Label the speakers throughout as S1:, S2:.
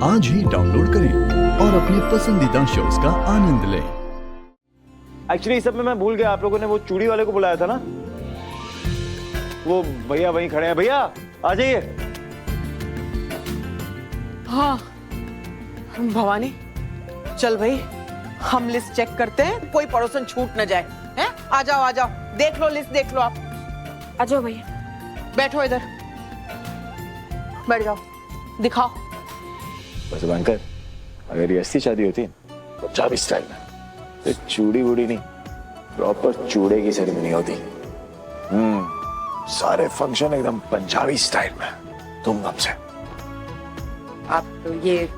S1: आज ही डाउनलोड करें और अपने पसंदीदा शोज का आनंद लें।
S2: एक्चुअली इस सब में मैं भूल गया, आप लोगों ने वो चूड़ी वाले को बुलाया था ना, वो भैया वहीं खड़े हैं। भैया आ जाइए।
S3: हाँ भवानी, चल भाई हम लिस्ट चेक करते हैं, कोई पड़ोसन छूट न जाए। हैं? आ जाओ, देख लो लिस्ट, देख लो आप।
S4: आ जाओ भैया,
S3: बैठो इधर, बैठ जाओ, दिखाओ।
S2: बस बैंकर, अगर ये असली शादी होती तो पंजाबी स्टाइल में, तो चूड़ी वूड़ी नहीं, प्रॉपर चूड़े की सेरेमनी होती। सारे फंक्शन एकदम पंजाबी स्टाइल में, धूमधाम से।
S5: आप तो ये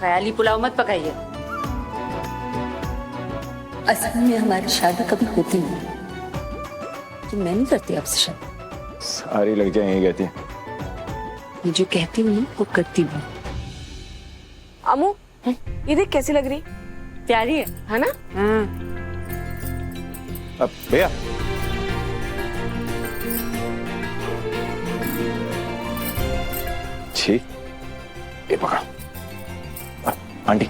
S5: ख्याली पुलाव मत पकाइए।
S6: असल में हमारी शादी कभी होती नहीं, तो मैं नहीं करती आपसे शादी।
S2: सारी लड़कियां यही कहती हैं।
S6: मैं जो कहती हूँ वो करती हूँ।
S4: अमू ये देख कैसी लग रही,
S5: प्यारी है
S4: ना?
S5: हाँ।
S2: अब भैया छी, ये पकड़ो। आंटी,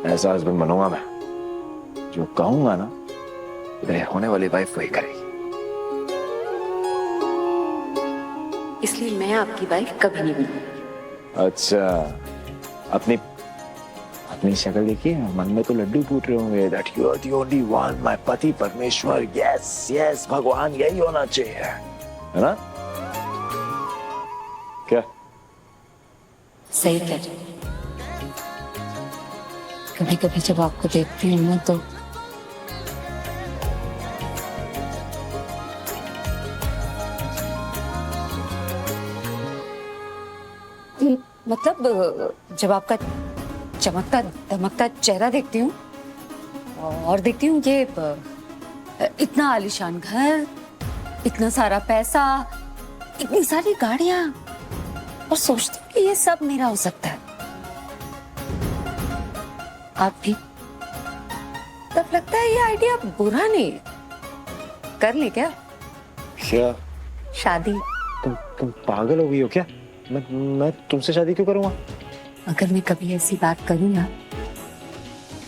S2: ऐसा हस्बैंड बनूंगा मैं, जो कहूंगा ना मेरे होने वाली वाइफ वही करेगी।
S6: इसलिए मैं आपकी वाइफ कभी नहीं बनूंगी।
S2: अच्छा, अपनी शक्ल देखिए, मन में तो लड्डू फूट रहे होंगे। That you are the only one, my पति परमेश्वर। यस भगवान, यही होना चाहिए, है ना? क्या
S6: सही कह रहे। कभी कभी जब आपको देखती हूँ ना, तो मतलब जब आपका चमकता दमकता चेहरा देखती हूँ और देखती हूँ कि इतना आलीशान घर, इतना सारा पैसा, इतनी सारी गाड़ियां, और सोचती हूँ कि ये सब मेरा हो सकता है। आप भी? तब लगता है ये आइडिया बुरा नहीं है। कर ले क्या
S2: क्या
S6: शादी?
S2: तुम पागल हो गई हो क्या? मैं तुमसे शादी क्यों करूंगा?
S6: अगर मैं कभी ऐसी बात करूँ ना,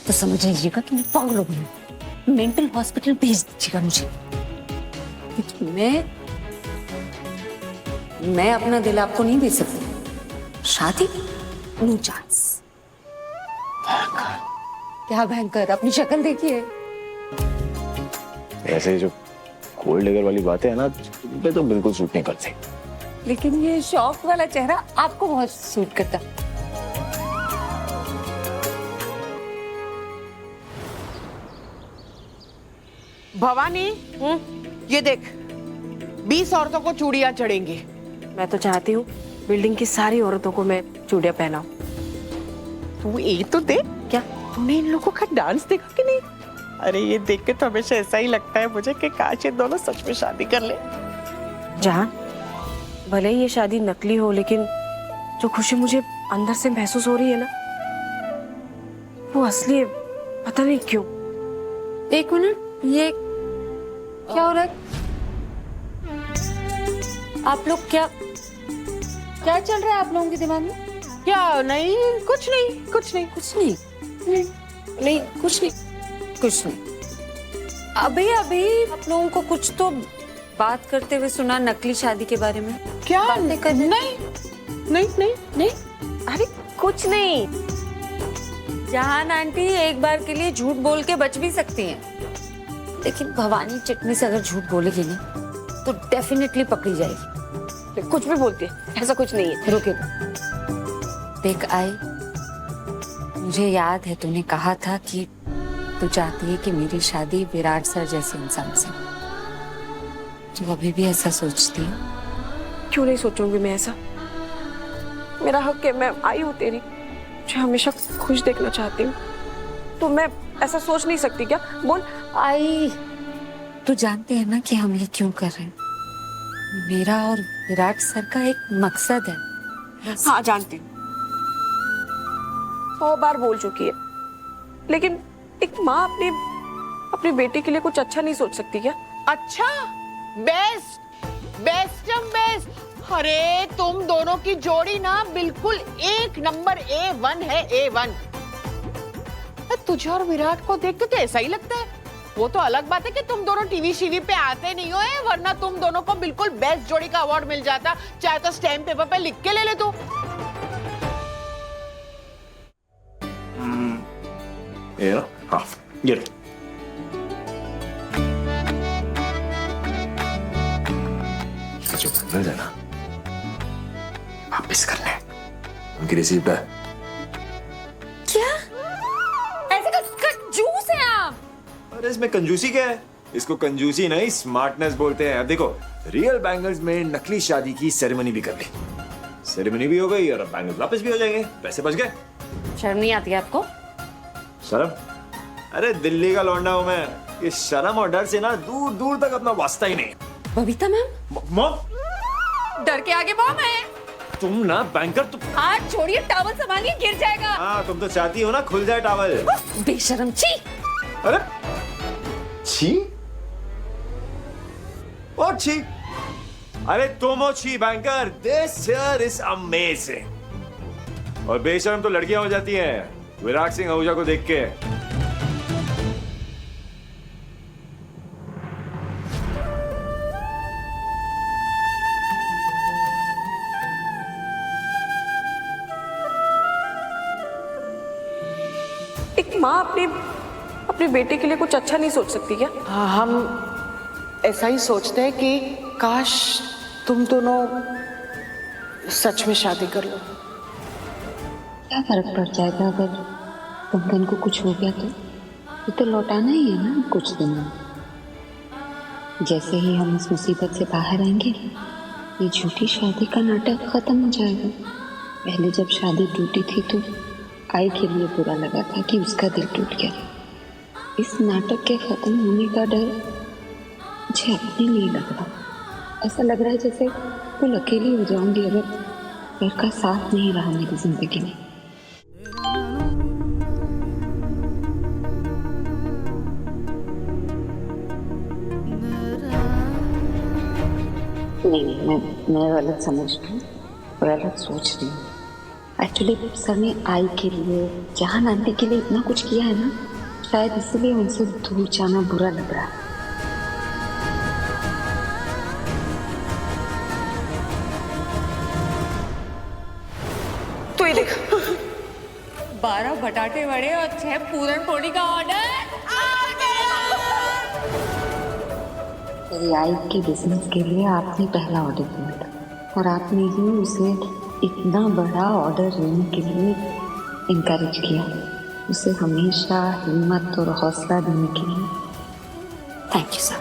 S6: तो समझ लीजिएगा कि मैं पागल हो गई। मेंटल हॉस्पिटल भेज दीजिएगा मुझे, क्योंकि मैं अपना दिल आपको नहीं दे सकती। शादी नो चांस। क्या भयंकर, अपनी शक्ल देखिए।
S2: ऐसे जो गोल्ड डिगर वाली बातें है ना, मैं तो बिल्कुल सूट नहीं करती।
S6: लेकिन ये शौक वाला चेहरा आपको बहुत सूट करता।
S3: भवानी, ये देख, 20 औरतों को चूड़ियां चढ़ेंगी।
S4: मैं तो चाहती हूँ बिल्डिंग की सारी औरतों को मैं चूड़ियां पहनाऊं।
S3: तू ये तो देख, क्या तूने इन लोगों का डांस देखा कि नहीं? अरे ये देख के तो हमेशा ऐसा ही लगता है मुझे कि काश ये दोनों सच में शादी कर ले।
S4: जहां भले ही ये शादी नकली हो, लेकिन जो खुशी मुझे अंदर से महसूस हो रही है ना, वो असली है। पता नहीं क्यों।
S6: एक मिनट, ये क्या हो रहा है? आप लोग क्या चल रहा है आप लोगों के दिमाग में?
S3: क्या? नहीं, कुछ नहीं।
S6: कुछ नहीं। अभी आप लोगों को कुछ तो बात करते हुए सुना नकली शादी के बारे में।
S3: क्या?
S6: नहीं।
S4: अरे कुछ नहीं।
S6: जहान आंटी एक बार के लिए झूठ बोल के बच भी सकती हैं, लेकिन भवानी चटनी से अगर झूठ बोलेगी ना, तो डेफिनेटली पकड़ी जाएगी।
S4: कुछ भी बोलती है, ऐसा कुछ नहीं है।
S6: रुके, देख आई, मुझे याद है तूने कहा था कि तू चाहती है कि मेरी शादी विराट सर जैसे इंसान से। तू अभी भी ऐसा सोचती है?
S4: क्यों नहीं सोचूंगी मैं ऐसा? मेरा हक है, मैं आई हूँ तेरी, मुझे हमेशा खुश देखना चाहती हूँ, तो मैं ऐसा सोच नहीं सकती क्या? बोल।
S6: आई, तू जानते हैं ना कि हम ये क्यों कर रहे हैं? मेरा और विराट सर का एक मकसद है।
S4: हाँ जानती हूँ, 100 बार बोल चुकी है, लेकिन एक माँ अपनी बेटी के लिए कुछ अच्छा नहीं सोच सकती क्या?
S3: अच्छा, बेस्ट। अरे तुम दोनों की जोड़ी ना बिल्कुल एक नंबर A1 है, A1। तुझे और विराट को देख के तो ऐसा ही लगता है। वो तो अलग बात है कि तुम दोनों टीवी शीवी पे आते नहीं हो, वरना तुम दोनों को बिल्कुल बेस्ट जोड़ी का अवार्ड मिल जाता, चाहे तो स्टैम्प पेपर पे लिख के ले ले तू।
S2: ये ना, हाँ, ये लो। जो बंडल है ना, वापिस कर ले। उनकी रिसीप्ट है।
S6: क्या ऐसे कंजूस है आप?
S2: अरे इसमें कंजूसी क्या है? इसको कंजूसी नहीं स्मार्टनेस बोलते हैं। अब देखो, रियल बैंगल्स में नकली शादी की सेरेमनी भी कर ली, सेरेमनी भी हो गई और अब बैंगल्स वापस भी हो जाएंगे, पैसे बच गए।
S6: शर्म नहीं आती है आपको?
S2: शर्म? अरे दिल्ली का लौंडा हूं मैं, ये शर्म और डर से ना दूर दूर तक अपना वास्ता ही नहीं।
S6: बबीता मैम,
S2: मॉम,
S6: डर के आगे बॉम है।
S2: तुम ना बैंकर, तुम
S6: हाथ छोड़िए, टॉवल संभालिए, गिर जाएगा।
S2: हाँ, तुम तो चाहती हो ना खुल जाए टॉवल।
S6: बेशरम, छी।
S2: अरे छी? और छी? अरे तुम हो छी banker. This here is amazing. और बेशरम तो लड़कियां हो जाती हैं विराट सिंह आहूजा को देख के।
S4: एक माँ अपने बेटे के लिए कुछ अच्छा नहीं सोच सकती क्या?
S3: हाँ, हम ऐसा ही सोचते हैं कि काश तुम दोनों सच में शादी कर लो।
S7: क्या फर्क पड़ जाएगा अगर बंधन को कुछ हो गया तो? ये तो लौटाना ही है ना कुछ दिन में। जैसे ही हम इस मुसीबत से बाहर आएंगे, ये झूठी शादी का नाटक खत्म हो जाएगा। पहले जब शादी टूटी थी तो आई के लिए बुरा लगा था कि उसका दिल टूट गया। इस नाटक के खत्म होने का डर मुझे अपने लिए लग रहा। ऐसा लग रहा है जैसे कुल अकेली हो जाऊंगी अगर घर का साथ नहीं रहा मेरी जिंदगी में। नहीं, मैं गलत समझ रही हूँ, गलत सोच रही हूँ। एक्चुअली सर ने आई के लिए, जहान आंटी के लिए इतना कुछ किया है ना, शायद इसलिए उनसे दूर जाना बुरा लग रहा है।
S4: तो ये देख,
S6: 12 बटाटे वड़े और 6 पूरन पोली का ऑर्डर आ गया।
S7: मेरी आई के बिजनेस के लिए आपने पहला ऑर्डर दिया था और आपने ही उसे इतना बड़ा ऑर्डर लेने के लिए इनकरेज किया। उसे हमेशा हिम्मत और हौसला देने के लिए थैंक यू सर।